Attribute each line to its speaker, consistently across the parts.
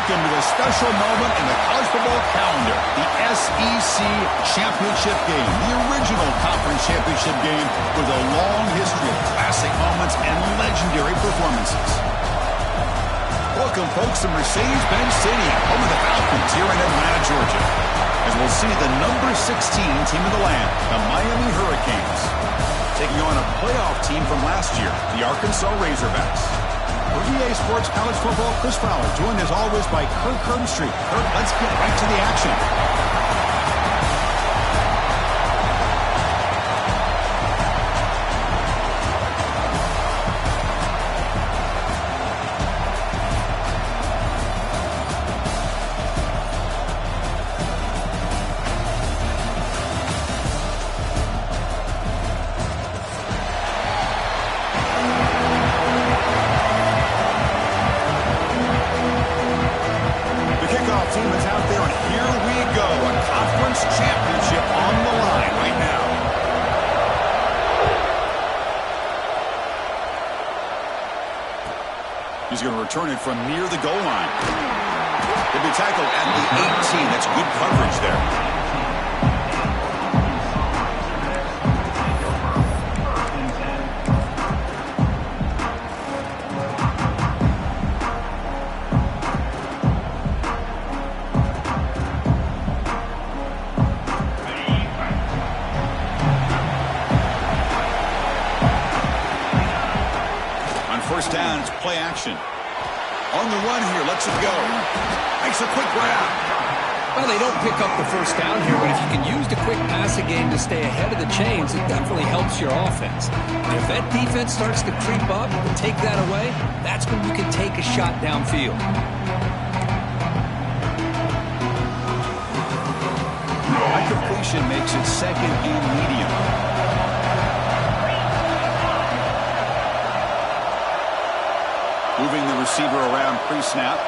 Speaker 1: Welcome to a special moment in the college football calendar, the SEC Championship game, the original conference championship game with a long history of classic moments and legendary performances. Welcome, folks, to Mercedes-Benz Stadium, home of the Falcons here in Atlanta, Georgia, as we'll see the number 16 team of the land, the Miami Hurricanes, taking on a playoff team from last year, the Arkansas Razorbacks. For EA Sports College Football, Chris Fowler, joined as always by Kirk Herbstreit. Kirk, let's get right to the action. He's going to return it from near the goal line. He'll be tackled at the 18. That's good coverage there. First down, it's play action. On the run here, lets it go. Makes a quick grab.
Speaker 2: Well, they don't pick up the first down here, but if you can use the quick passing game to stay ahead of the chains, it definitely helps your offense. And if that defense starts to creep up and take that away, that's when you can take a shot downfield.
Speaker 1: That completion makes it second and medium. Moving the receiver around pre-snap.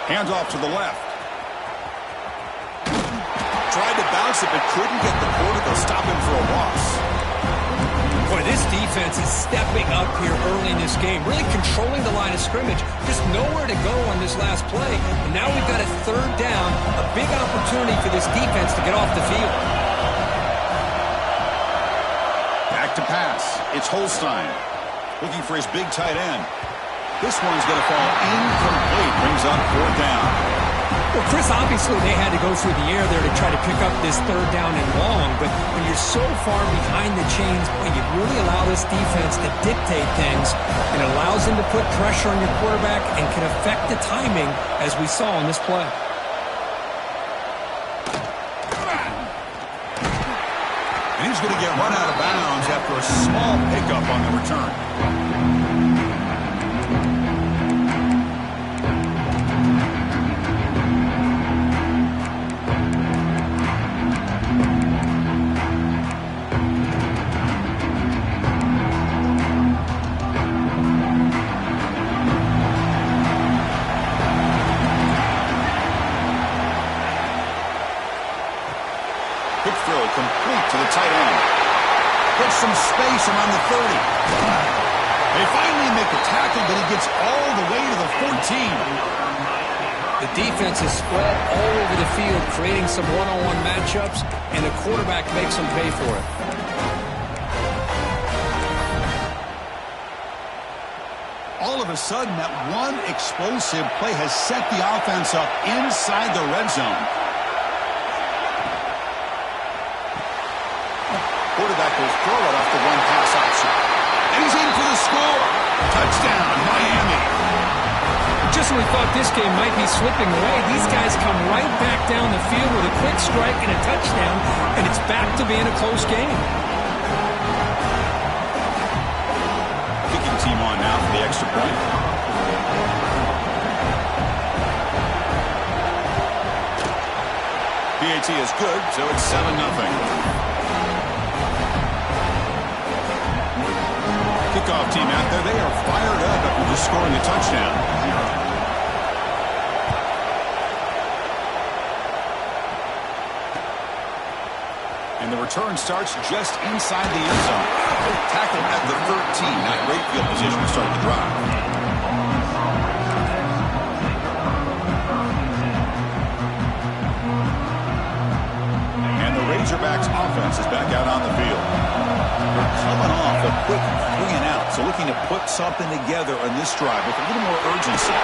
Speaker 1: Hands off to the left. Tried to bounce it, but couldn't get the quarter to stop him for a loss.
Speaker 2: Boy, this defense is stepping up here early in this game, really controlling the line of scrimmage. Just nowhere to go on this last play. And now we've got a third down, a big opportunity for this defense to get off the field.
Speaker 1: Back to pass. It's Holstein looking for his big tight end. This one's going to fall incomplete. Brings up fourth down.
Speaker 2: Well, Chris, obviously they had to go through the air there to try to pick up this third down and long, but when you're so far behind the chains, boy, you really allow this defense to dictate things. It allows them to put pressure on your quarterback and can affect the timing, as we saw in this play.
Speaker 1: And he's going to get run out of bounds after a small pickup on the return. Complete to the tight end. Puts some space around the 30. They finally make a tackle, but he gets all the way to the 14.
Speaker 2: The defense is spread all over the field, creating some one-on-one matchups, and the quarterback makes them pay for it.
Speaker 1: All of a sudden, that one explosive play has set the offense up inside the red zone. Quarterback will throw it off the one-pass option. And he's in for the score. Touchdown, Miami.
Speaker 2: Just when we thought this game might be slipping away, these guys come right back down the field with a quick strike and a touchdown, and it's back to being a close game.
Speaker 1: Kicking team on now for the extra point. PAT is good, so it's 7-0. Kickoff team out there, they are fired up after just scoring a touchdown. And the return starts just inside the end zone. Tackle at the 13. Not great field position to start the drive. And the Razorbacks offense is back out on the field. They're coming off a quick 3 and out, so looking to put something together on this drive with a little more urgency.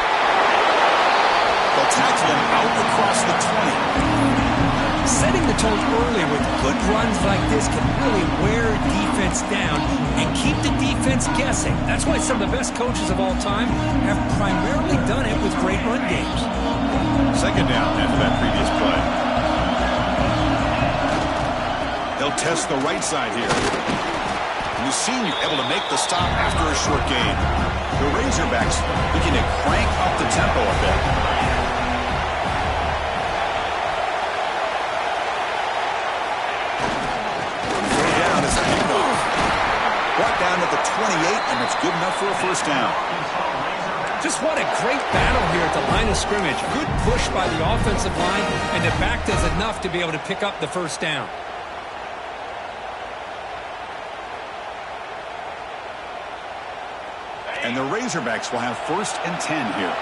Speaker 1: They'll tackle him out across the 20.
Speaker 2: Setting the tone early with good runs like this can really wear a defense down and keep the defense guessing. That's why some of the best coaches of all time have primarily done it with great run games.
Speaker 1: Second down after that previous play. They'll test the right side here. And the senior able to make the stop after a short gain. The Razorbacks looking to crank up the tempo a bit. Brought down at the 28, and it's good enough for a first down.
Speaker 2: Just what a great battle here at the line of scrimmage. Good push by the offensive line, and the back does enough to be able to pick up the first down.
Speaker 1: And the Razorbacks will have 1st and 10 here.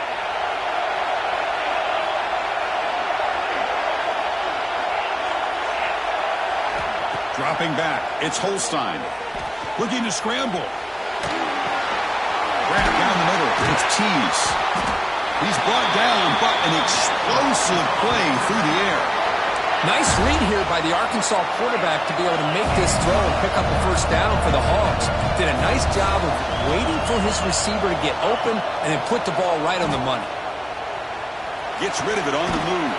Speaker 1: Dropping back, it's Holstein. Looking to scramble. Grab down the middle, it's Tease. He's brought down, but an explosive play through the air.
Speaker 2: Nice read here by the Arkansas quarterback to be able to make this throw and pick up a first down for the Hogs. Did a nice job of waiting for his receiver to get open and then put the ball right on the money.
Speaker 1: Gets rid of it on the move.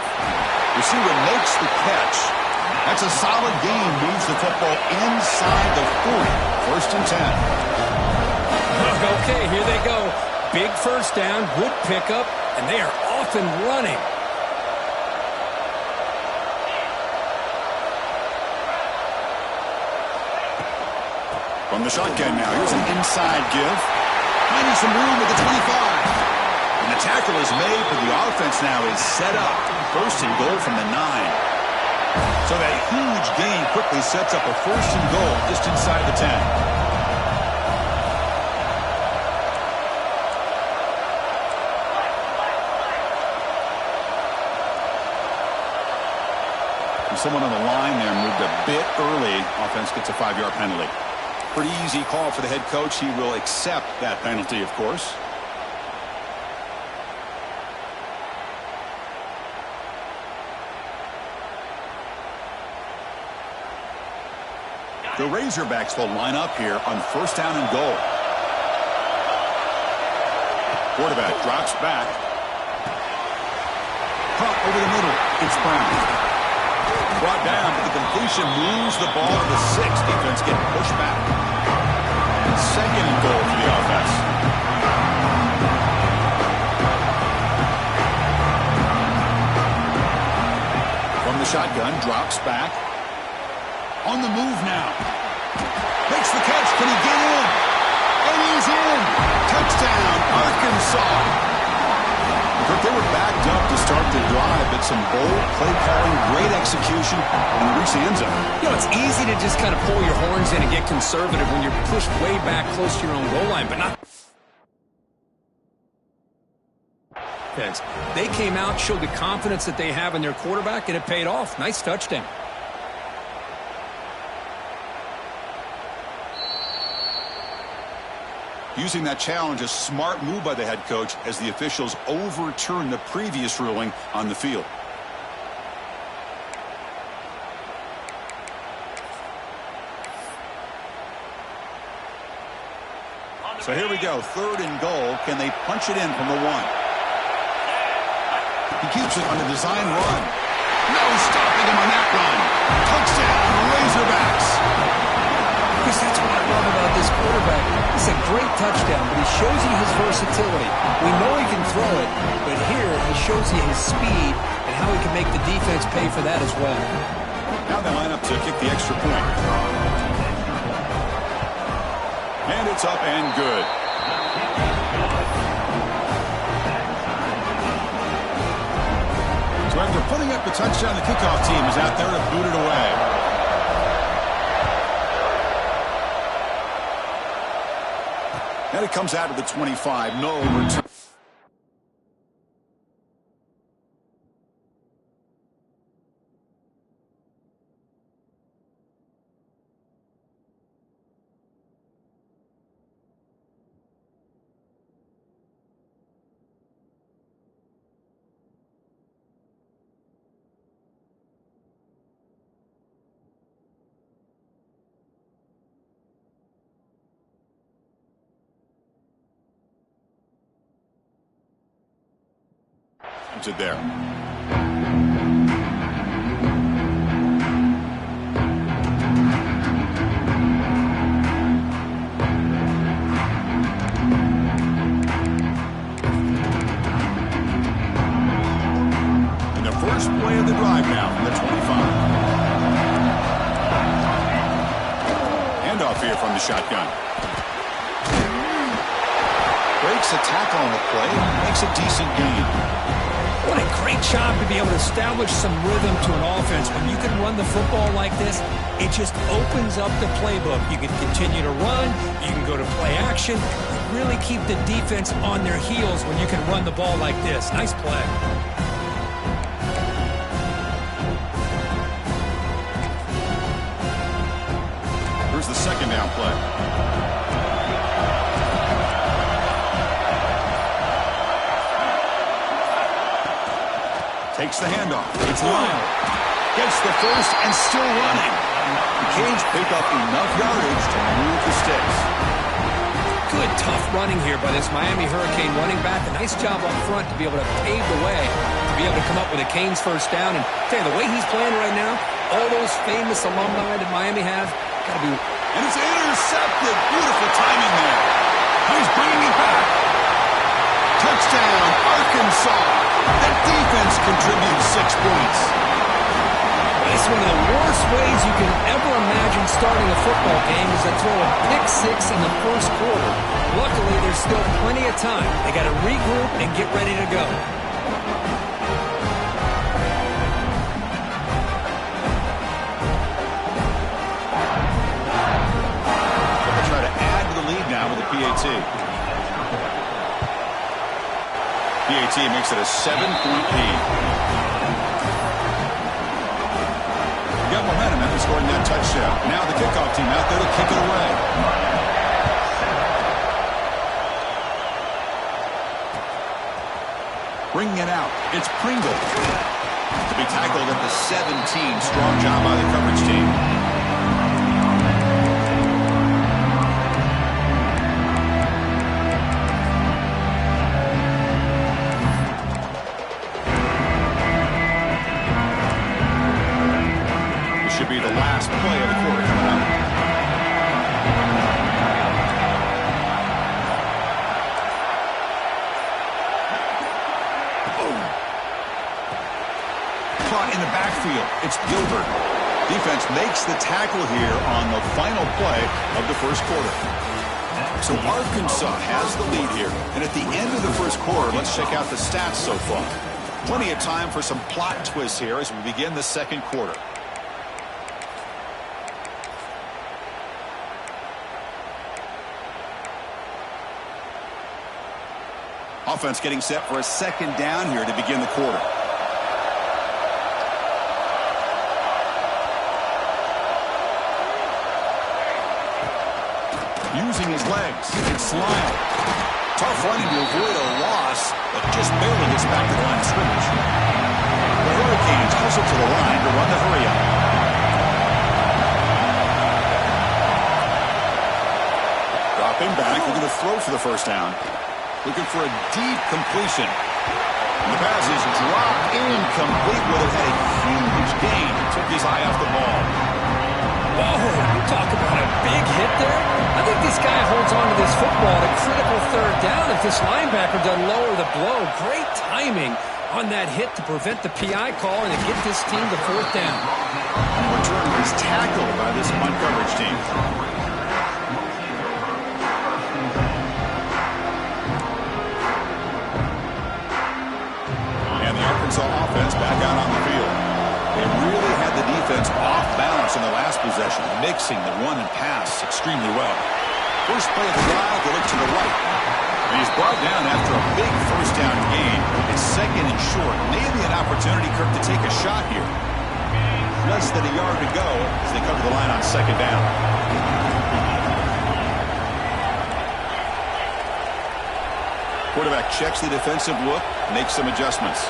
Speaker 1: Receiver makes the catch. That's a solid gain. Moves the football inside the 40. 1st and 10.
Speaker 2: Okay, here they go. Big first down, good pickup, and they are off and running.
Speaker 1: From the shotgun now, here's an inside give. Finding some room at the 25. And the tackle is made, but the offense now is set up. 1st and goal from the 9. So that huge gain quickly sets up a 1st and goal just inside the 10. And someone on the line there moved a bit early. Offense gets a 5-yard penalty. Pretty easy call for the head coach. He will accept that penalty, of course. The Razorbacks will line up here on 1st down and goal. Quarterback drops back. Caught over the middle. It's Brown. Brought down, but the completion moves the ball to the 6. Defense getting pushed back. And 2nd and goal for the offense. From the shotgun, drops back. On the move now. Makes the catch. Can he get in? And he's in. Touchdown, Arkansas. But they were backed up to start the drive, but some bold play calling, great execution, and reach the end zone.
Speaker 2: You know, it's easy to just kind of pull your horns in and get conservative when you're pushed way back close to your own goal line, but not. They came out, showed the confidence that they have in their quarterback, and it paid off. Nice touchdown.
Speaker 1: Using that challenge, a smart move by the head coach as the officials overturn the previous ruling on the field. So here we go, 3rd and goal. Can they punch it in from the 1? He keeps it on a design run. No stopping him on that run. Touchdown, Razorbacks.
Speaker 2: Chris, that's what I love about this quarterback. It's a great touchdown, but he shows you his versatility. We know he can throw it, but here he shows you his speed and how he can make the defense pay for that as well.
Speaker 1: Now they line up to kick the extra point. And it's up and good. So after putting up the touchdown, the kickoff team is out there to boot it away. And it comes out of the 25. No return. It there. And the first play of the drive now from the 25. Handoff here from the shotgun. Breaks a tackle on the play, makes a decent gain.
Speaker 2: What a great job to be able to establish some rhythm to an offense. When you can run the football like this, it just opens up the playbook. You can continue to run. You can go to play action. You really keep the defense on their heels when you can run the ball like this. Nice play.
Speaker 1: Here's the second down play. Takes the handoff. It's Lyle. Gets the first and still running. The Canes pick up enough yardage to move the sticks.
Speaker 2: Good, tough running here by this Miami Hurricane running back. A nice job up front to be able to pave the way, to be able to come up with a Canes first down. And tell you, the way he's playing right now, all those famous alumni that Miami have, got to be.
Speaker 1: And it's intercepted. Beautiful timing there. He's bringing it back. Touchdown, Arkansas. That defense contributes 6 points.
Speaker 2: It's one of the worst ways you can ever imagine starting a football game is to throw a pick six in the first quarter. Luckily, there's still plenty of time. They got to regroup and get ready to go.
Speaker 1: They'll try to add to the lead now with the PAT. PAT makes it a 7-point lead. Got momentum after scoring that touchdown. Now the kickoff team out there to kick it away. Bringing it out. It's Pringle. To be tackled at the 17. Strong job by the coverage team. Should be the last play of the quarter coming up. Caught in the backfield. It's Gilbert. Defense makes the tackle here on the final play of the first quarter. So Arkansas has the lead here. And at the end of the first quarter, let's check out the stats so far. Plenty of time for some plot twists here as we begin the second quarter. Offense getting set for a second down here to begin the quarter. Using his legs, it's Lyle. Tough running to avoid a loss, but just barely gets back to the line of scrimmage. The Hurricanes hustle to the line to run the hurry up. Dropping back, looking to throw for the first down. Looking for a deep completion. And the pass is dropped incomplete. Would have had a huge gain. Took his eye off the ball.
Speaker 2: Whoa, you talk about a big hit there. I think this guy holds on to this football at a critical third down if this linebacker doesn't lower the blow. Great timing on that hit to prevent the PI call and to get this team to fourth down.
Speaker 1: Return is tackled by this punt coverage team. Arkansas offense back out on the field. They really had the defense off balance in the last possession, mixing the run and pass extremely well. First play of the drive, they look to the right. And he's brought down after a big first down gain. It's second and short. Maybe an opportunity, Kirk, to take a shot here. Less than a yard to go as they cover the line on second down. Quarterback checks the defensive look, makes some adjustments.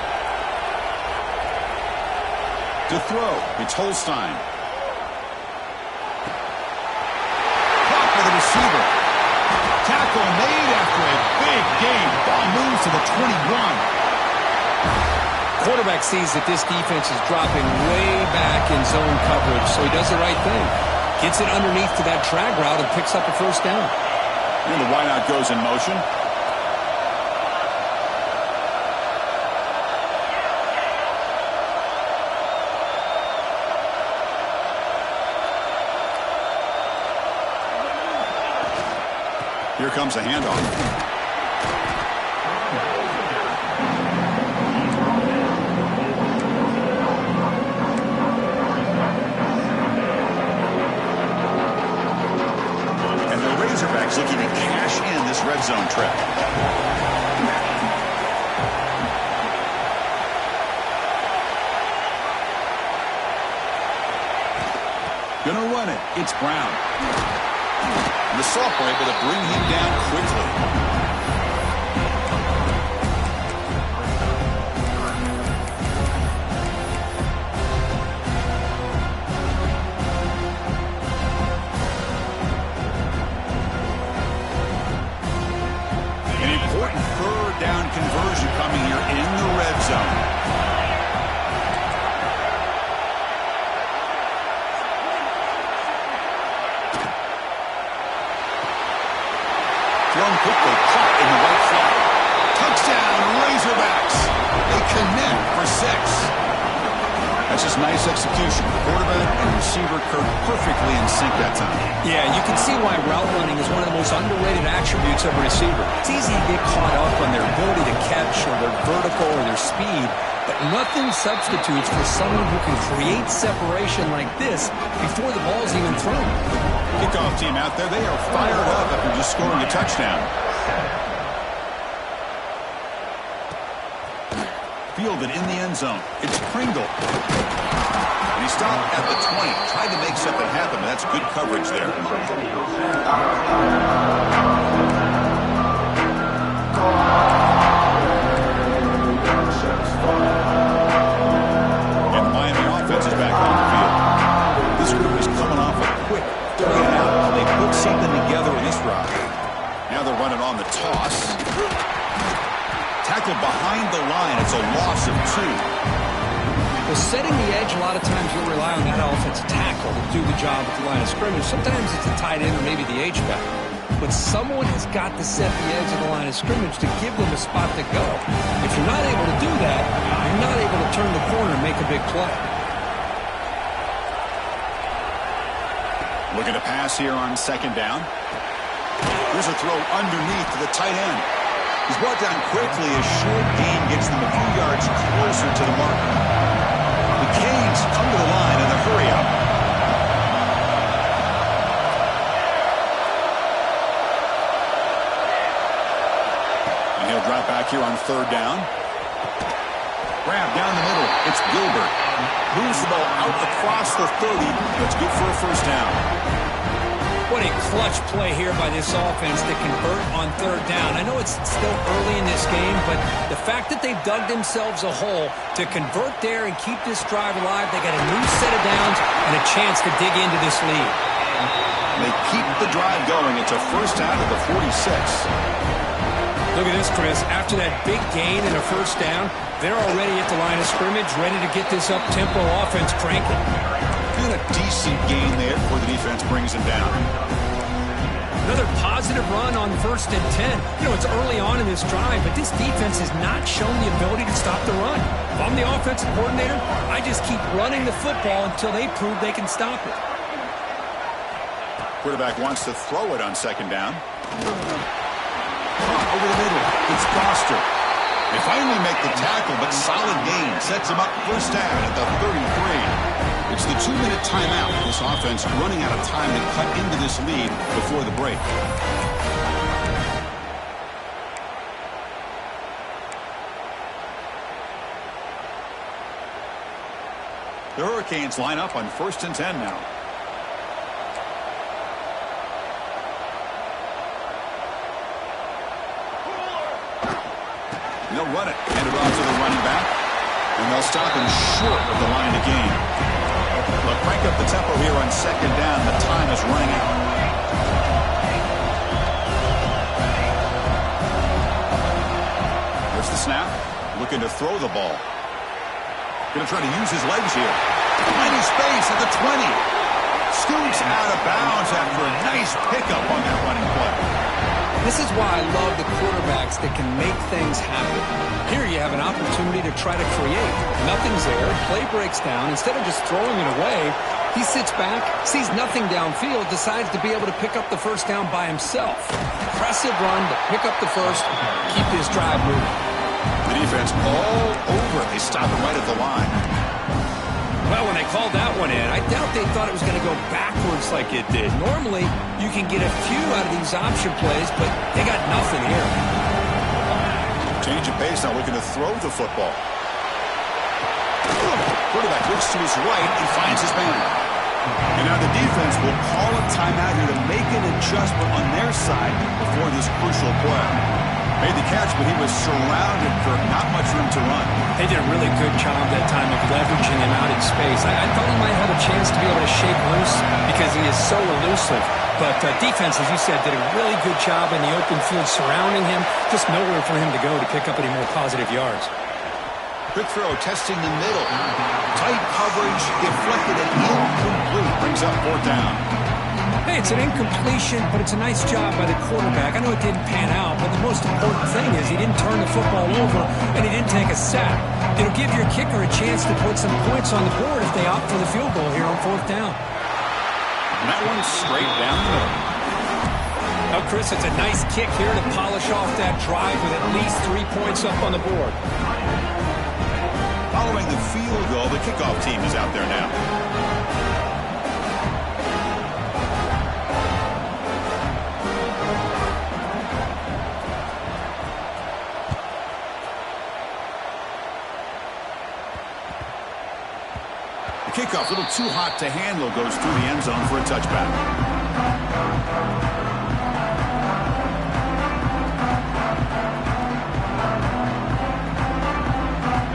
Speaker 1: To throw, it's Holstein. Caught by the receiver. Tackle made after a big gain. Ball moves to the 21.
Speaker 2: Quarterback sees that this defense is dropping way back in zone coverage, so he does the right thing. Gets it underneath to that drag route and picks up a first down.
Speaker 1: And the wideout goes in motion. Here comes a handoff. Looking to cash in this red zone trip. Gonna run it. It's Brown. And the sophomore able to bring him down quickly. Down conversion coming here in the red zone. Thrown quickly, caught in the right flat. Touchdown, Razorbacks. They connect for 6. That's just nice execution. Quarterback and receiver Kirk perfectly in sync that time.
Speaker 2: Yeah, you can see why route running is one of the most underrated attributes of a receiver. It's easy to get caught up on their ability to catch or their vertical or their speed, but nothing substitutes for someone who can create separation like this before the ball's even thrown.
Speaker 1: Kickoff team out there, they are fired up after just scoring a touchdown. Fielded in the end zone. It's Pringle. And he stopped at the 20. Tried to make something happen, but that's good coverage there. And the Miami offense is back on the field. This group is coming off a quick 3-and-out. They put something together in this drive. Now they're running on the toss. Tackled behind the line. It's a loss of 2.
Speaker 2: Well, setting the edge, a lot of times you'll rely on that offensive tackle to do the job at the line of scrimmage. Sometimes it's a tight end or maybe the H-back. But someone has got to set the edge of the line of scrimmage to give them a spot to go. If you're not able to do that, you're not able to turn the corner and make a big play.
Speaker 1: Looking to pass here on second down. Here's a throw underneath to the tight end. He's brought down quickly as short gain gets them a few yards closer to the marker. The Canes come to the line in a hurry-up. And he'll drop back here on third down. Grab down the middle. It's Gilbert. Moves the ball out across the 30. That's good for a first down.
Speaker 2: What a clutch play here by this offense to convert on third down. I know it's still early in this game, but the fact that they've dug themselves a hole to convert there and keep this drive alive, they got a new set of downs and a chance to dig into this lead.
Speaker 1: They keep the drive going. It's a first down at the 46.
Speaker 2: Look at this, Chris. After that big gain and a first down, they're already at the line of scrimmage, ready to get this up-tempo offense cranking.
Speaker 1: And a decent gain there before the defense brings him down.
Speaker 2: Another positive run on 1st and 10. You know, it's early on in this drive, but this defense has not shown the ability to stop the run. If I'm the offensive coordinator, I just keep running the football until they prove they can stop it.
Speaker 1: Quarterback wants to throw it on second down. Over the middle, it's Foster. They finally make the tackle, but solid gain sets him up first down at the 33. It's the 2-minute timeout. This offense running out of time to cut into this lead before the break. The Hurricanes line up on 1st and 10 now. They'll run it. Hand it off to the running back. And they'll stop him short of the line of gain. They'll crank up the tempo here on 2nd down. The time is running out. There's the snap. Looking to throw the ball. Going to try to use his legs here. Plenty space at the 20. Scoots out of bounds after a nice pickup on that running play.
Speaker 2: This is why I love the quarterbacks that can make things happen. Here you have an opportunity to try to create. Nothing's there. Play breaks down. Instead of just throwing it away, he sits back, sees nothing downfield, decides to be able to pick up the first down by himself. Impressive run to pick up the first, keep this drive moving.
Speaker 1: The defense all over. They stop it right at the line.
Speaker 2: Well, when they called that one in, I doubt they thought it was going to go backwards like it did. Normally, you can get a few out of these option plays, but they got nothing here.
Speaker 1: Change of pace now, looking to throw the football. Quarterback looks to his right and finds his man. And now the defense will call a timeout here to make an adjustment on their side before this crucial play. Made the catch, but he was surrounded for not much room to run.
Speaker 2: They did a really good job that time of leveraging him out in space. I thought he might have a chance to be able to shake loose because he is so elusive. But defense, as you said, did a really good job in the open field surrounding him. Just nowhere for him to go to pick up any more positive yards.
Speaker 1: Quick throw, testing the middle. Tight coverage, deflected and incomplete. Brings up 4th down.
Speaker 2: Hey, it's an incompletion, but it's a nice job by the quarterback. I know it didn't pan out, but the most important thing is he didn't turn the football over and he didn't take a sack. It'll give your kicker a chance to put some points on the board if they opt for the field goal here on 4th down.
Speaker 1: And that one's straight down the middle.
Speaker 2: Now, Chris, it's a nice kick here to polish off that drive with at least 3 points up on the board.
Speaker 1: Following the field goal, the kickoff team is out there now. Kickoff, a little too hot to handle, goes through the end zone for a touchback.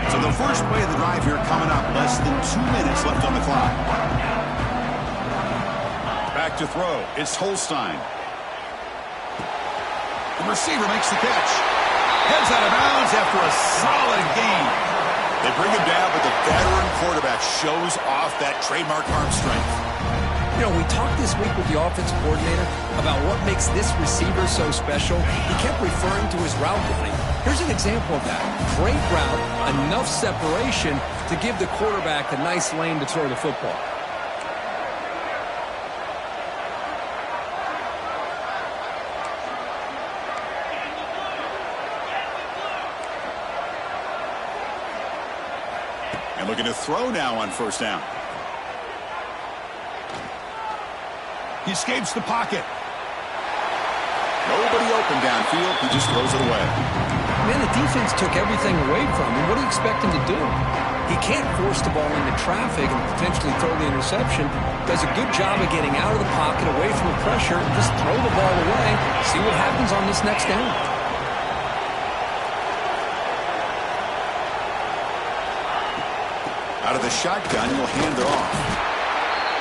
Speaker 1: So the first play of the drive here coming up, less than 2 minutes left on the clock. Back to throw, it's Holstein. The receiver makes the catch. Heads out of bounds after a solid gain. They bring him down, but the veteran quarterback shows off that trademark arm strength.
Speaker 2: You know, we talked this week with the offensive coordinator about what makes this receiver so special. He kept referring to his route running. Here's an example of that. Great route, enough separation to give the quarterback a nice lane to throw the football.
Speaker 1: And looking to throw now on 1st down. He escapes the pocket. Nobody open downfield. He just throws it away.
Speaker 2: Man, the defense took everything away from him. What do you expect him to do? He can't force the ball into traffic and potentially throw the interception. Does a good job of getting out of the pocket, away from the pressure, and just throw the ball away. See what happens on this next down.
Speaker 1: Out of the shotgun, he'll hand it off.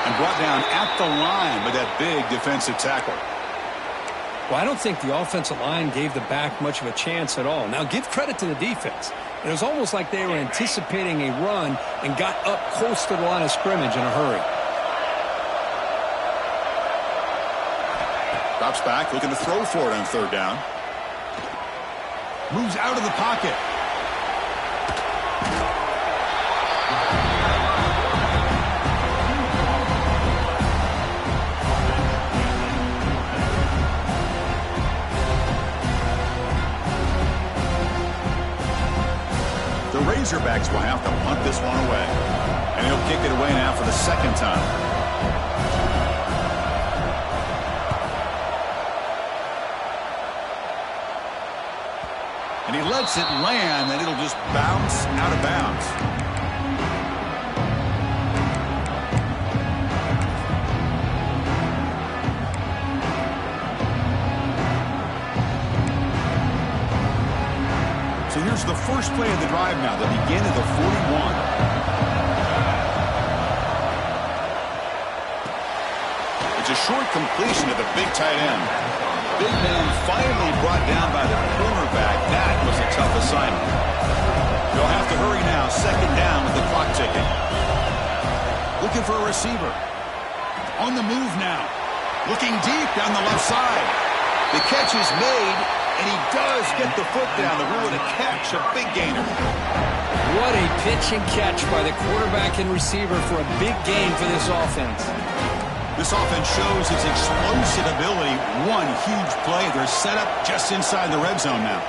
Speaker 1: And brought down at the line with that big defensive tackle.
Speaker 2: Well, I don't think the offensive line gave the back much of a chance at all. Now, give credit to the defense. It was almost like they were anticipating a run and got up close to the line of scrimmage in a hurry.
Speaker 1: Drops back, looking to throw for it on 3rd down. Moves out of the pocket. The Razorbacks will have to punt this one away. And he'll kick it away now for the second time. And he lets it land, and it'll just bounce out of bounds. So here's the first play of the drive now. They begin at the 41. It's a short completion to the big tight end. Big man finally brought down by the cornerback. That was a tough assignment. They'll have to hurry now. Second down with the clock ticking. Looking for a receiver. On the move now. Looking deep down the left side. The catch is made, and he does get the foot down. The rule of the catch, a big gainer.
Speaker 2: What a pitch and catch by the quarterback and receiver for a big gain for this offense.
Speaker 1: This offense shows its explosive ability. One huge play. They're set up just inside the red zone now.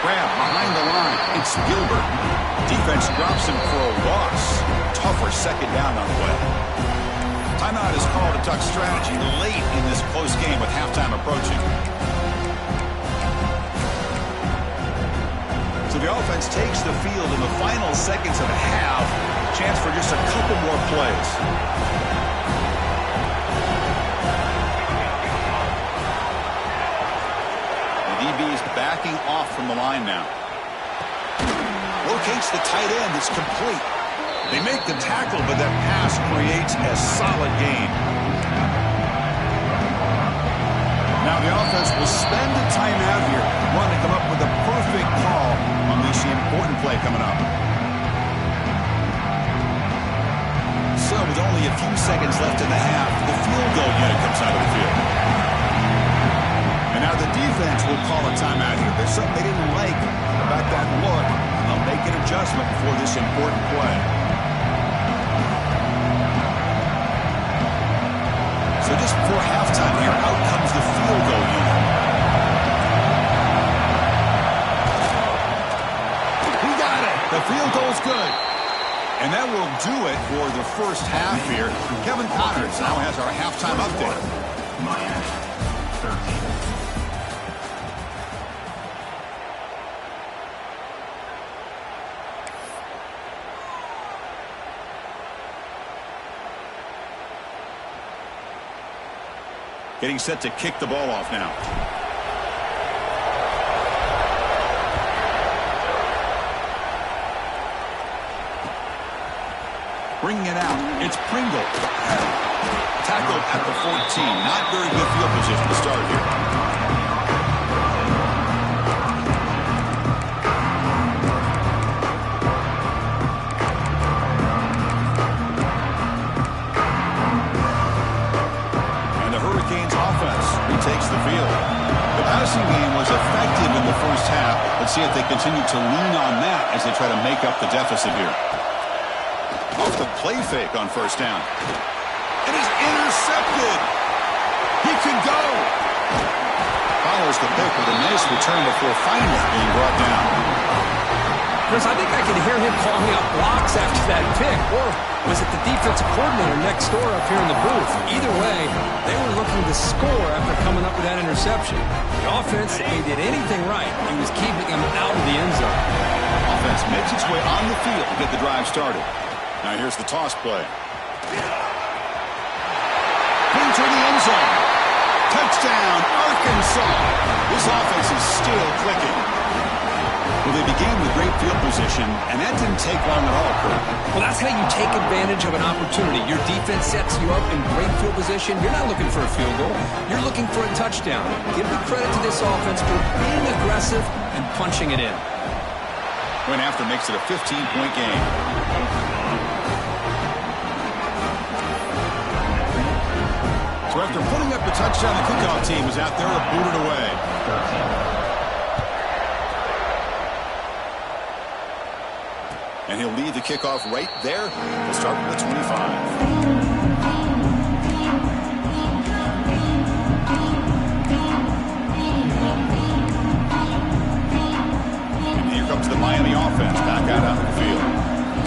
Speaker 1: Grab behind the line. It's Gilbert. Defense drops him for a loss. Tougher second down on the way. Timeout is called to talk strategy late in this close game with halftime approaching. So the offense takes the field in the final seconds of the half. Chance for just a couple more plays. The DB is backing off from the line now. Locates the tight end. It's complete. They make the tackle, but that pass creates a solid gain. Now the offense will spend a timeout here. Want to come up with a perfect call on this important play coming up. So with only a few seconds left in the half, the field goal unit comes out of the field. And now the defense will call a timeout here. There's something they didn't like about that look, and they'll make an adjustment for this important play. So just before halftime here, out comes the field goal unit. He got it. The field goal's good. And that will do it for the first half here. Kevin Connors now has our halftime update.
Speaker 3: Miami, 13.
Speaker 1: Getting set to kick the ball off now. Bringing it out. It's Pringle. Tackled at the 14. Not very good field position to start here. And the Hurricanes offense retakes the field. The passing game was effective in the first half. Let's see if they continue to lean on that as they try to make up the deficit here. Off the play fake on first down. It is intercepted. He can go. Follows the pick with a nice return before finally being brought down.
Speaker 2: Chris, I think I can hear him calling out blocks after that pick. Or was it the defensive coordinator next door up here in the booth? Either way, they were looking to score after coming up with that interception. The offense, if they did anything right, it was keeping him out of the end zone.
Speaker 1: Offense makes its way on the field to get the drive started. Now here's the toss play. Into the end zone. Touchdown, Arkansas. This offense is still clicking. Well, they began with great field position, and that didn't take long at all, Kurt.
Speaker 2: Well, that's how you take advantage of an opportunity. Your defense sets you up in great field position. You're not looking for a field goal. You're looking for a touchdown. Give the credit to this offense for being aggressive and punching it in.
Speaker 1: Went after makes it a 15-point game. So after putting up the touchdown, the kickoff team is out there to boot it away. And he'll lead the kickoff right there. We'll start with the 25. And here comes the Miami offense back out onto the field.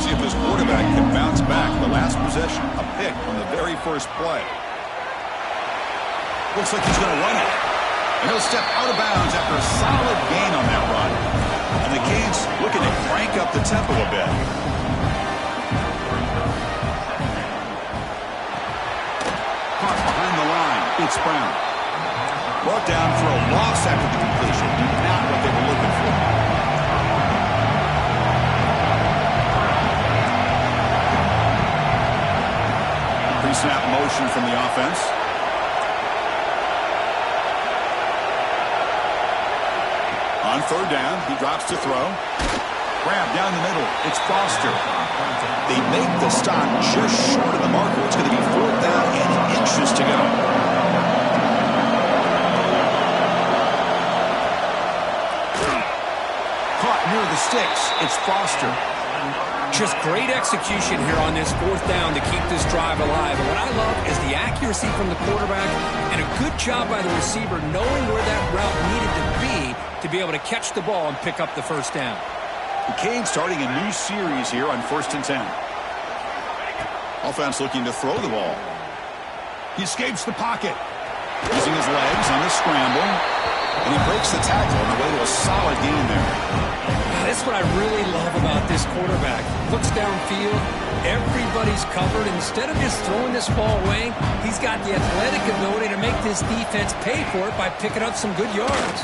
Speaker 1: see if his quarterback can bounce back. The last possession, a pick on the very first play. Looks like he's going to run it. And he'll step out of bounds after a solid gain on that run. And the Canes looking to crank up the tempo a bit. Caught behind the line. It's Brown. Brought down for a loss after the completion. Not what they were looking for. Pre-snap motion from the offense. On third down, he drops to throw. Grab down the middle. It's Foster. They make the stop just short of the marker. It's going to be fourth down and inches to go. Caught near the sticks. It's Foster.
Speaker 2: Just great execution here on this fourth down to keep this drive alive. And what I love is the accuracy from the quarterback and a good job by the receiver knowing where that route needed to be able to catch the ball and pick up the first down.
Speaker 1: The Canes starting a new series here on 1st and 10. Offense looking to throw the ball. He escapes the pocket. Using his legs on the scramble. And he breaks the tackle on the way to a solid gain there.
Speaker 2: That's what I really love about this quarterback. Looks downfield, everybody's covered. Instead of just throwing this ball away, he's got the athletic ability to make this defense pay for it by picking up some good yards.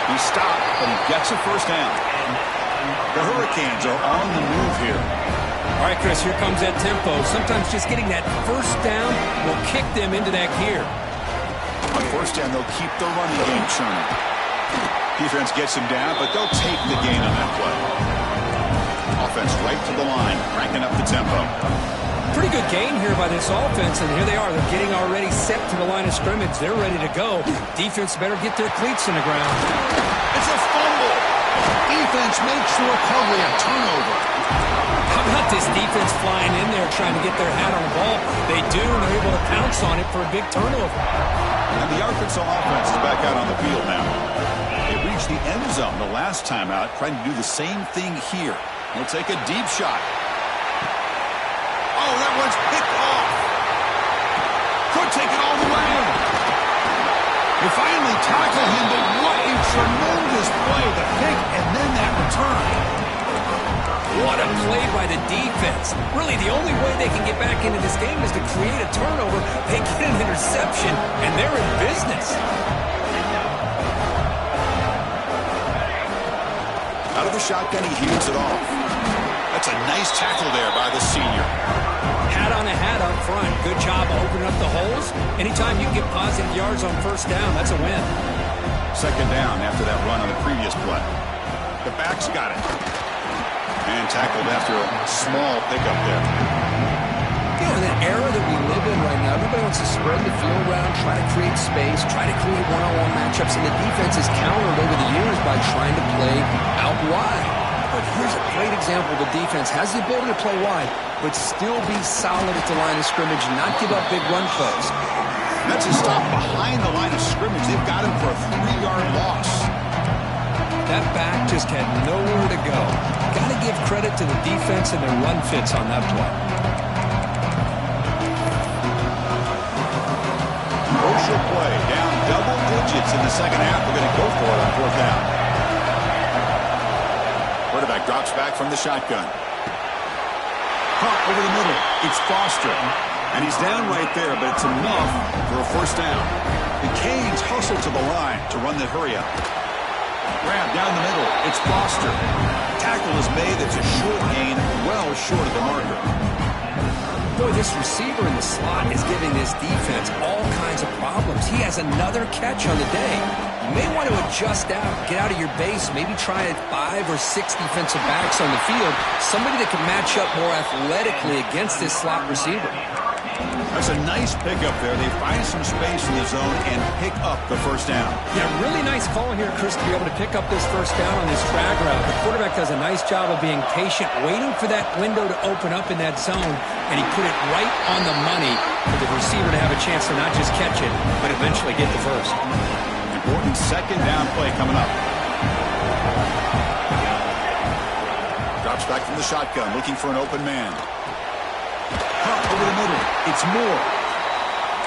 Speaker 1: He stopped, but he gets a first down. The Hurricanes are on the move here.
Speaker 2: All right, Chris, here comes that tempo. Sometimes just getting that first down will kick them into that gear.
Speaker 1: On first down, they'll keep the running game churning. Defense gets him down, but they'll take the gain on that play. Offense right to the line, cranking up the tempo.
Speaker 2: Pretty good gain here by this offense, and here they are. They're getting already set to the line of scrimmage. They're ready to go. Defense better get their cleats in the ground.
Speaker 1: It's a fumble. Defense makes the recovery, a turnover.
Speaker 2: How about this defense flying in there trying to get their hat on the ball? They do, and they're able to pounce on it for a big turnover.
Speaker 1: And the Arkansas offense is back out on the field now. They reached the end zone the last time out, trying to do the same thing here. They'll take a deep shot. Oh, that one's picked off. Could take it all the way. They finally tackle him, but what a tremendous play. The pick and then that return.
Speaker 2: What a play by the defense. Really, the only way they can get back into this game is to create a turnover. They get an interception, and they're in business.
Speaker 1: Out of the shotgun, he heaves it off. That's a nice tackle there by the senior.
Speaker 2: Hat on a hat up front. Good job opening up the holes. Anytime you get positive yards on first down, that's a win.
Speaker 1: Second down after that run on the previous play. The back's got it. And tackled after a small pickup there.
Speaker 2: You know, in the era that we live in right now, everybody wants to spread the field around, try to create space, try to create one-on-one matchups, and the defense is countered over the years by trying to play out wide. But here's a great example. The defense has the ability to play wide, but still be solid at the line of scrimmage and not give up big run plays.
Speaker 1: That's a stop behind the line of scrimmage. They've got him for a 3-yard loss.
Speaker 2: That back just had nowhere to go. Got to give credit to the defense and their run fits on that play.
Speaker 1: Crucial play. Down double digits in the second half. We're going to go for it on fourth down. Quarterback drops back from the shotgun. Caught over the middle. It's Foster. And he's down right there, but it's enough for a first down. The Canes hustle to the line to run the hurry up. Grab down the middle. It's Foster. Tackle is made. It's a short gain, well short of the marker.
Speaker 2: Boy, this receiver in the slot is giving this defense all kinds of problems. He has another catch on the day. You may want to adjust out, get out of your base, maybe try 5 or 6 defensive backs on the field, somebody that can match up more athletically against this slot receiver.
Speaker 1: That's a nice pickup there. They find some space in the zone and pick up the first down.
Speaker 2: Yeah, really nice call here, Chris, to be able to pick up this first down on this drag route. The quarterback does a nice job of being patient, waiting for that window to open up in that zone, and he put it right on the money for the receiver to have a chance to not just catch it, but eventually get the first.
Speaker 1: Important second down play coming up. Drops Drops back from the shotgun, looking for an open man. Pump over the middle. It's Moore.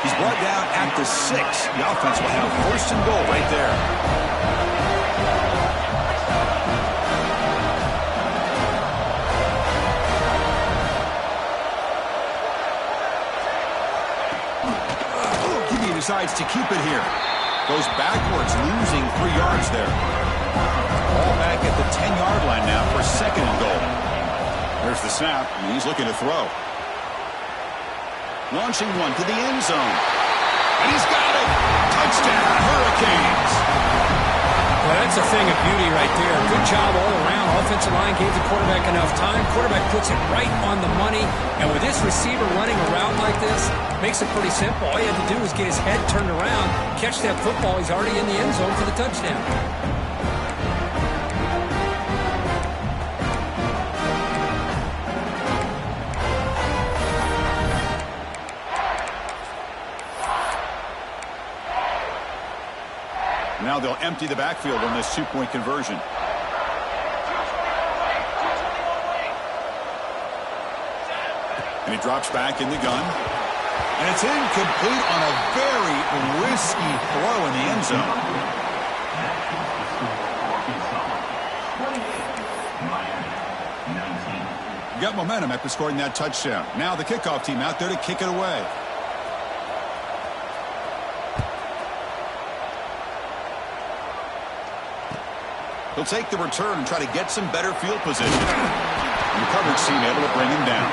Speaker 1: He's brought down at the 6. The offense will have first and goal right there. He decides to keep it here. Goes backwards, losing 3 yards there. Ball back at the 10-yard line now for second and goal. There's the snap, and he's looking to throw. Launching one to the end zone. And he's got it! Touchdown, Hurricanes!
Speaker 2: Well, that's a thing of beauty right there. Good job all around. Offensive line gave the quarterback enough time. Quarterback puts it right on the money. And with this receiver running around like this, makes it pretty simple. All you have to do is get his head turned around, catch that football. He's already in the end zone for the touchdown.
Speaker 1: Now they'll empty the backfield on this 2-point conversion. And he drops back in the gun. And it's incomplete on a very risky throw in the end zone. Got momentum after scoring that touchdown. Now the kickoff team out there to kick it away. He'll take the return and try to get some better field position. And the coverage team able to bring him down.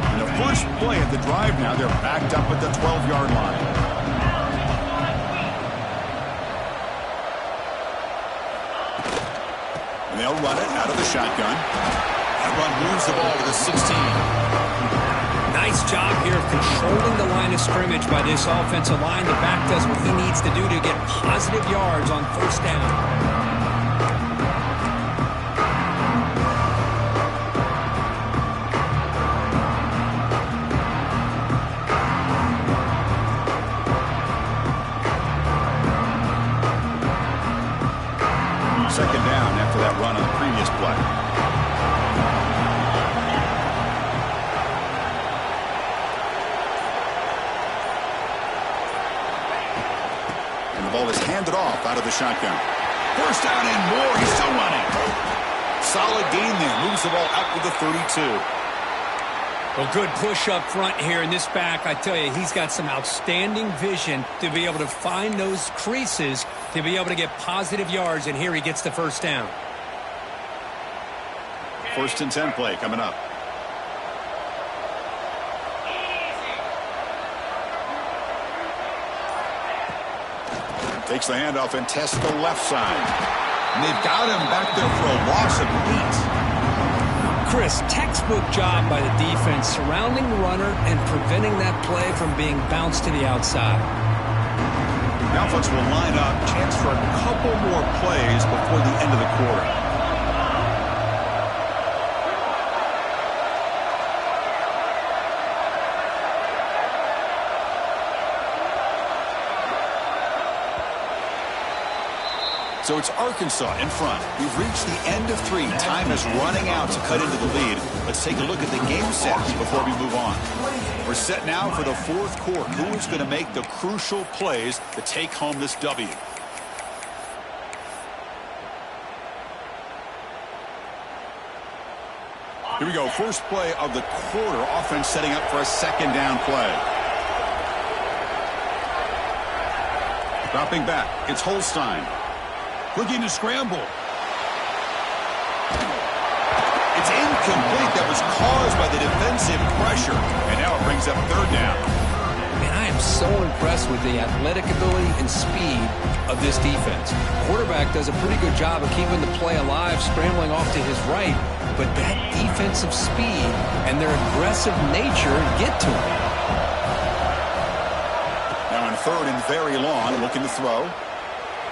Speaker 1: And the first play of the drive now, they're backed up at the 12-yard line. And they'll run it out of the shotgun. That run moves the ball to the 16.
Speaker 2: Nice job here of controlling the line of scrimmage by this offensive line. The back does what he needs to do to get positive yards on first down.
Speaker 1: Second down after that run on the previous play. Ball is handed off out of the shotgun. First down and more. He's still running. Solid gain there. Moves the ball out to the 32.
Speaker 2: Well, good push up front here in this back. I tell you, he's got some outstanding vision to be able to find those creases to be able to get positive yards, and here he gets the first down.
Speaker 1: First and 10 play coming up. Takes the handoff and tests the left side. And they've got him back there for a loss of 8.
Speaker 2: Chris, textbook job by the defense surrounding the runner and preventing that play from being bounced to the outside.
Speaker 1: The offense will line up. Chance for a couple more plays before the end of the quarter. So it's Arkansas in front. We've reached the end of 3. Time is running out to cut into the lead. Let's take a look at the game sets before we move on. We're set now for the fourth quarter. Who is going to make the crucial plays to take home this W? Here we go. First play of the quarter. Offense setting up for a second down play. Dropping back. It's Holstein. Looking to scramble. It's incomplete. That was caused by the defensive pressure. And now it brings up third down.
Speaker 2: And I am so impressed with the athletic ability and speed of this defense. Quarterback does a pretty good job of keeping the play alive, scrambling off to his right. But that defensive speed and their aggressive nature get to him.
Speaker 1: Now in third and very long, looking to throw.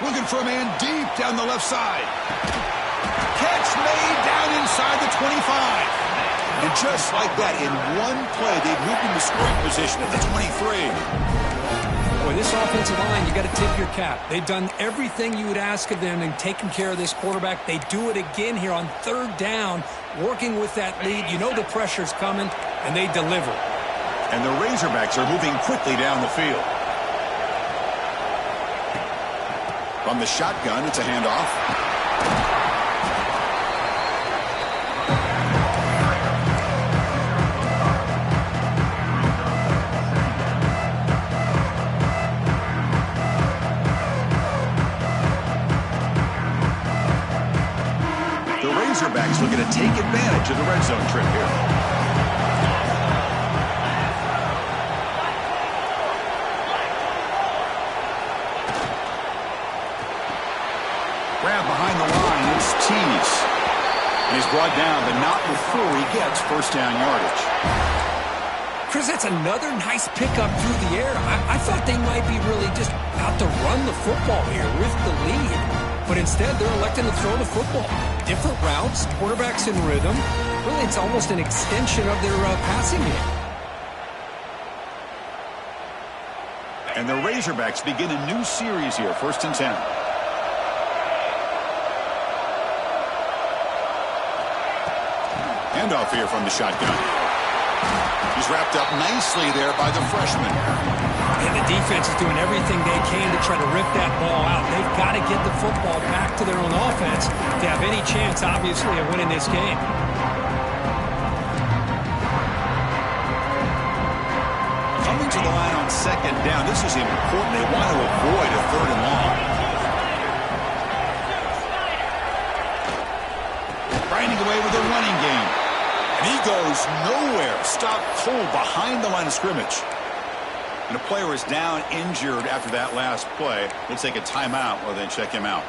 Speaker 1: Looking for a man deep down the left side. Catch made down inside the 25. And just like that, in one play, they've moved into scoring position at the 23.
Speaker 2: Well, this offensive line, you got to tip your cap. They've done everything you would ask of them and taken care of this quarterback. They do it again here on third down, working with that lead. You know the pressure's coming, and they deliver.
Speaker 1: And the Razorbacks are moving quickly down the field. From the shotgun, it's a handoff. Razorbacks looking to take advantage of the red zone trip here. Grab behind the line, it's Tease. And he's brought down, but not before he gets first down yardage.
Speaker 2: Chris, that's another nice pickup through the air. I thought they might be really just out to run the football here with the lead. But instead, they're electing to throw the football. Different routes, quarterbacks in rhythm. Really, it's almost an extension of their passing game.
Speaker 1: And the Razorbacks begin a new series here, 1st and 10. Handoff here from the shotgun. He's wrapped up nicely there by the freshman.
Speaker 2: And the defense is doing everything they can to try to rip that ball out. They've got to get the football back to their own offense to have any chance, obviously, of winning this game.
Speaker 1: Coming to the line on 2nd down, this is important. They want to avoid a 3rd and long. Grinding away with a running game. And he goes nowhere. Stopped cold behind the line of scrimmage. And a player is down injured after that last play. We'll take a timeout or then check him out.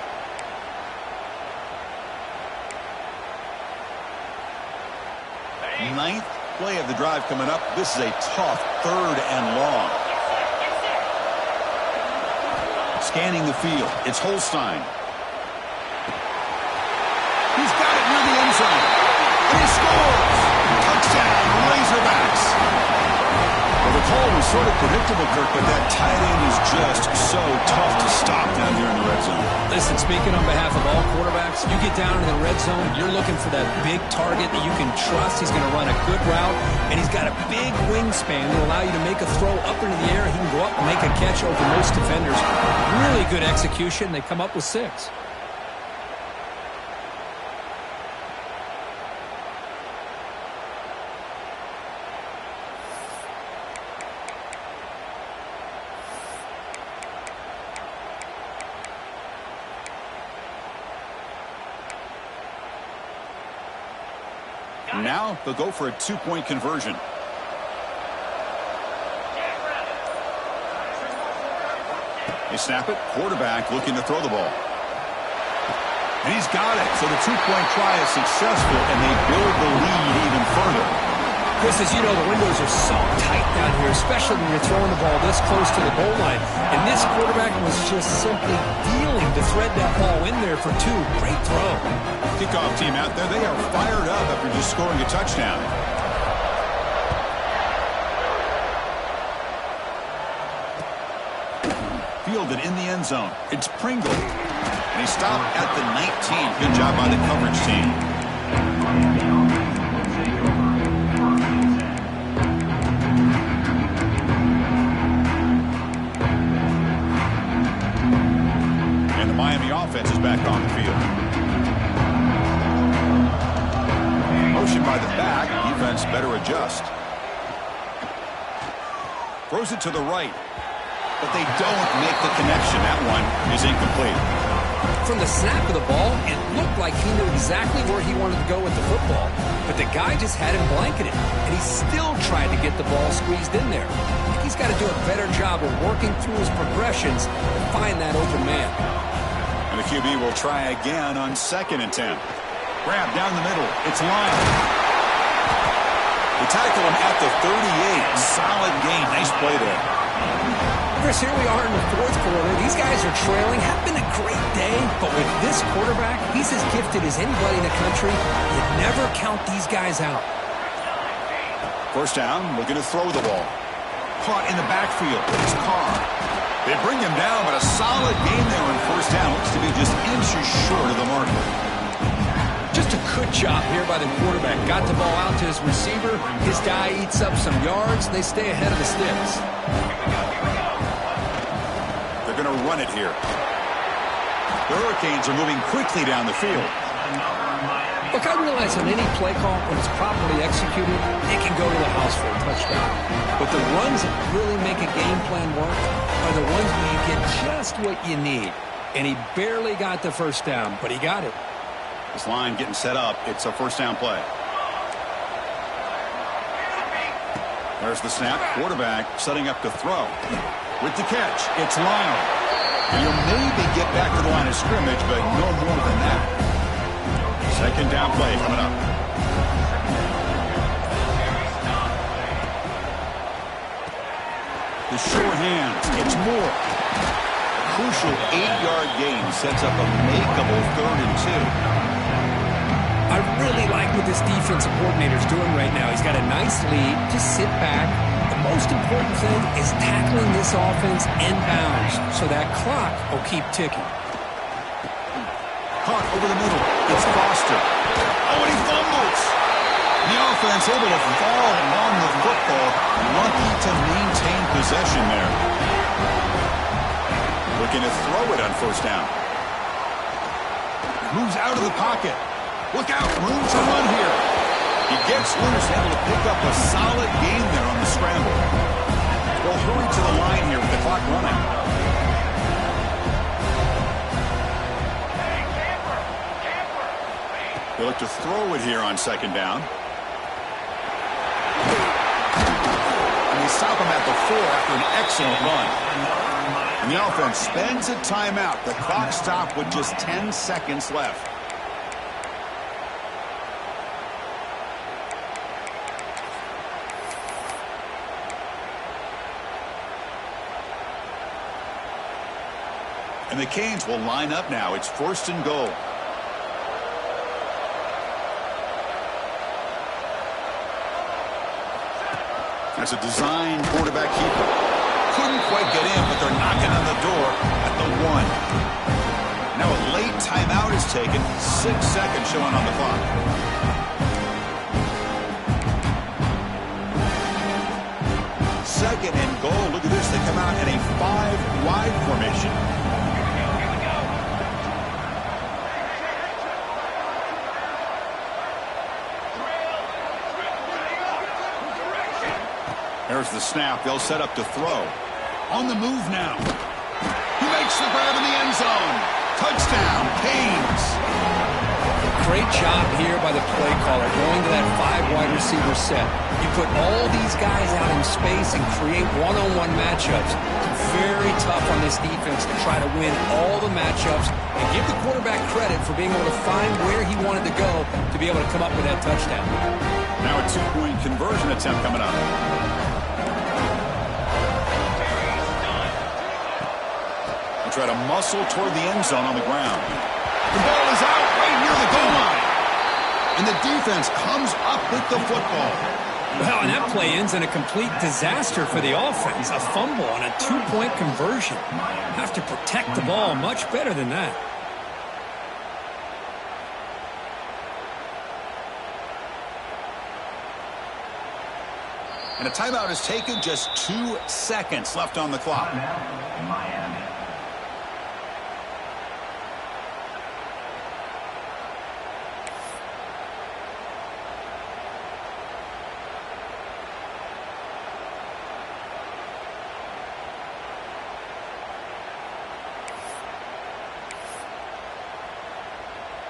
Speaker 1: Ninth play of the drive coming up. This is a tough 3rd and long. Scanning the field. It's Holstein. He's got it near the end zone. And he scores. Touchdown, Razorbacks. Well, the call was sort of predictable, Kirk, but that tight end is just so tough to stop down here in the red zone.
Speaker 2: Listen, speaking on behalf of all quarterbacks, you get down in the red zone, you're looking for that big target that you can trust. He's going to run a good route, and he's got a big wingspan to allow you to make a throw up into the air. He can go up and make a catch over most defenders. Really good execution. They come up with 6.
Speaker 1: Now they'll go for a 2-point conversion. They snap it. Quarterback looking to throw the ball. And he's got it. So the 2-point try is successful, and they build the lead even further.
Speaker 2: Chris, as you know, the windows are so tight down here, especially when you're throwing the ball this close to the goal line. And this quarterback was just simply dealing to thread that ball in there for 2. Great throw.
Speaker 1: Kickoff team out there. They are fired up after just scoring a touchdown. Fielded in the end zone. It's Pringle. And he stopped at the 19. Good job by the coverage team. And the Miami offense is back on the field. Motion by the back. Defense better adjust. Throws it to the right. But they don't make the connection. That one is incomplete.
Speaker 2: From the snap of the ball, it looked like he knew exactly where he wanted to go with the football. But the guy just had him blanketed. And he still tried to get the ball squeezed in there. I think he's got to do a better job of working through his progressions to find that open man.
Speaker 1: And the QB will try again on 2nd and 10. Grab down the middle. It's Lyon. They tackle him at the 38. Solid gain. Nice play there.
Speaker 2: Chris, here we are in the 4th quarter. These guys are trailing. Have been a great day, but with this quarterback, he's as gifted as anybody in the country. You never count these guys out.
Speaker 1: First down, looking to throw the ball. Caught in the backfield. It's Carr. They bring him down, but a solid gain there on first down. Looks to be just inches short of the mark.
Speaker 2: Just a good job here by the quarterback. Got the ball out to his receiver. His guy eats up some yards. They stay ahead of the sticks.
Speaker 1: They're going to run it here. The Hurricanes are moving quickly down the field.
Speaker 2: Look, I realize on any play call, when it's properly executed, it can go to the house for a touchdown. But the runs that really make a game plan work are the ones where you get just what you need. And he barely got the first down, but he got it.
Speaker 1: This line getting set up. It's a first down play. There's the snap. Quarterback setting up to throw. With the catch, it's Lyle. And you'll maybe get back to the line of scrimmage, but no more than that. Second down play coming up. The sure hands. It's Moore. A crucial 8-yard gain sets up a makeable 3rd and 2.
Speaker 2: I really like what this defensive coordinator's doing right now. He's got a nice lead. Just sit back. The most important thing is tackling this offense inbounds so that clock will keep ticking.
Speaker 1: Caught over the middle. It's Foster. Oh, and he fumbles. The offense able to fall on the football. Lucky to maintain possession there. Looking to throw it on first down. Moves out of the pocket. Look out. Room to run here. He gets loose, able to pick up a solid gain there on the scramble. They'll hurry to the line here with the clock running. They look to throw it here on second down. And they stop him at the 4 after an excellent run. And the offense spends a timeout. The clock stopped with just 10 seconds left. And the Canes will line up now. It's 1st and goal. That's a design quarterback keeper. Couldn't quite get in, but they're knocking on the door at the 1. Now a late timeout is taken. 6 seconds showing on the clock. Second and goal. Look at this. They come out in a 5-wide formation. There's the snap. They'll set up to throw. On the move now. He makes the grab in the end zone. Touchdown, Canes.
Speaker 2: Great job here by the play caller, going to that 5-wide receiver set. You put all these guys out in space and create one-on-one matchups. It's very tough on this defense to try to win all the matchups and give the quarterback credit for being able to find where he wanted to go to be able to come up with that touchdown.
Speaker 1: Now a 2-point conversion attempt coming up. Try to muscle toward the end zone on the ground. The ball is out right near the goal line. And the defense comes up with the football.
Speaker 2: Well, and that play ends in a complete disaster for the offense. A fumble on a 2-point conversion. Have to protect the ball much better than that.
Speaker 1: And a timeout is taken. Just 2 seconds left on the clock.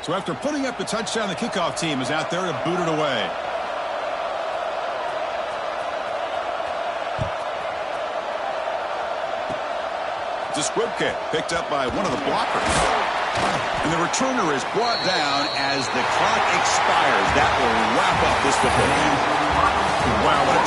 Speaker 1: So after putting up the touchdown, the kickoff team is out there to boot it away. It's a squib kick picked up by one of the blockers. And the returner is brought down as the clock expires. That will wrap up this football game. Wow, what a